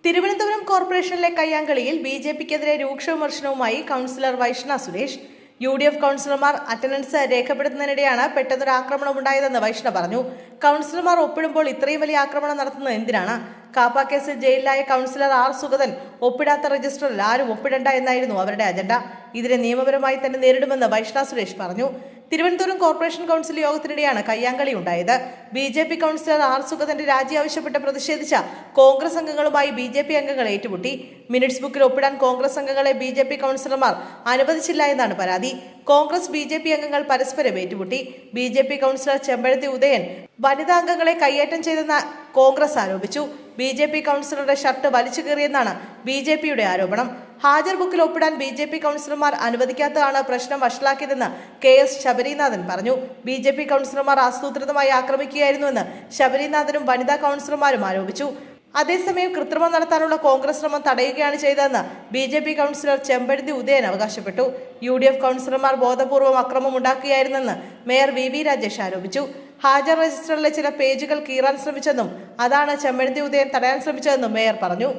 തിരുവനന്തപുരം കോർപ്പറേഷനിലെ കയ്യാങ്കളിയിൽ ബി.ജെ.പിക്കെതിരെ രൂക്ഷ വിമർശനവുമായി കൗൺസിലർ വൈഷ്ണ സുരേഷ്. യു.ഡി.എഫ് കൗൺസിലർമാർ അറ്റൻഡൻസ് രേഖപ്പെടുത്തുന്നതിനിടെയാണ് പെട്ടെന്നൊരു ആക്രമണം ഉണ്ടായതെന്ന് വൈഷ്ണ പറഞ്ഞു. കൗൺസിലർമാർ ഒപ്പിടുമ്പോൾ ഇത്രയും വലിയ ആക്രമണം നടത്തുന്നത് എന്തിനാണ്? കാപ്പ കേസിൽ ജയിലിലായ കൗൺസിലർ ആർ സുഗതൻ ഒപ്പിടാത്ത രജിസ്റ്ററിൽ ആരും ഒപ്പിടണ്ട എന്നായിരുന്നു അവരുടെ അജണ്ട. ഇതിനെ നിയമപരമായി തന്നെ നേരിടുമെന്ന് വൈഷ്ണ സുരേഷ് പറഞ്ഞു. തിരുവനന്തപുരം കോർപ്പറേഷൻ കൗൺസിൽ യോഗത്തിനിടെയാണ് കയ്യാങ്കളി ഉണ്ടായത്. ബി.ജെ.പി കൗൺസിലർ ആർ സുഗതന്റെ രാജി ആവശ്യപ്പെട്ട് പ്രതിഷേധിച്ച കോൺഗ്രസ് അംഗങ്ങളുമായി ബി.ജെ.പി അംഗങ്ങൾ ഏറ്റുമുട്ടി. മിനിറ്റ്സ് ബുക്കിൽ ഒപ്പിടാൻ കോൺഗ്രസ് അംഗങ്ങളെ ബി.ജെ.പി കൗൺസിലർമാർ അനുവദിച്ചില്ല എന്നാണ് പരാതി. കോൺഗ്രസ് ബി.ജെ.പി അംഗങ്ങൾ പരസ്പരം ഏറ്റുമുട്ടി. ബി.ജെ.പി കൗൺസിലർ ചെമ്പഴന്തി ഉദയൻ വനിതാ അംഗങ്ങളെ കയ്യേറ്റം ചെയ്തെന്ന് കോൺഗ്രസ് ആരോപിച്ചു. ബി.ജെ.പി കൗൺസിലറുടെ ഷർട്ട് വലിച്ചു കീറിയെന്നാണ് ബി.ജെ.പിയുടെ ആരോപണം. ഹാജർ ബുക്കിൽ ഒപ്പിടാൻ ബി.ജെ.പി കൗൺസിലർമാർ അനുവദിക്കാത്തതാണ് പ്രശ്നം വഷളാക്കിയതെന്ന് കെ.എസ്. ശബരിനാഥൻ പറഞ്ഞു. ബി.ജെ.പി കൗൺസിലർമാർ ആസൂത്രിതമായി ആക്രമിക്കുകയായിരുന്നുവെന്ന് ശബരിനാഥനും വനിതാ കൗൺസിലർമാരും ആരോപിച്ചു. അതേസമയം കൃത്രിമം നടത്താനുള്ള കോൺഗ്രസ് ശ്രമം തടയുകയാണ് ചെയ്തതെന്ന് ബി.ജെ.പി കൗൺസിലർ ചെമ്പഴന്തി ഉദയൻ അവകാശപ്പെട്ടു. യു.ഡി.എഫ് കൗൺസിലർമാർ ബോധപൂർവം അക്രമം ഉണ്ടാക്കുകയായിരുന്നെന്ന് മേയർ വി രാജേഷ് ആരോപിച്ചു. ഹാജർ രജിസ്റ്ററിലെ ചില പേജുകൾ കീറാൻ ശ്രമിച്ചെന്നും അതാണ് ചെമ്പഴന്തി ഉദയൻ തടയാൻ ശ്രമിച്ചതെന്നും മേയർ പറഞ്ഞു.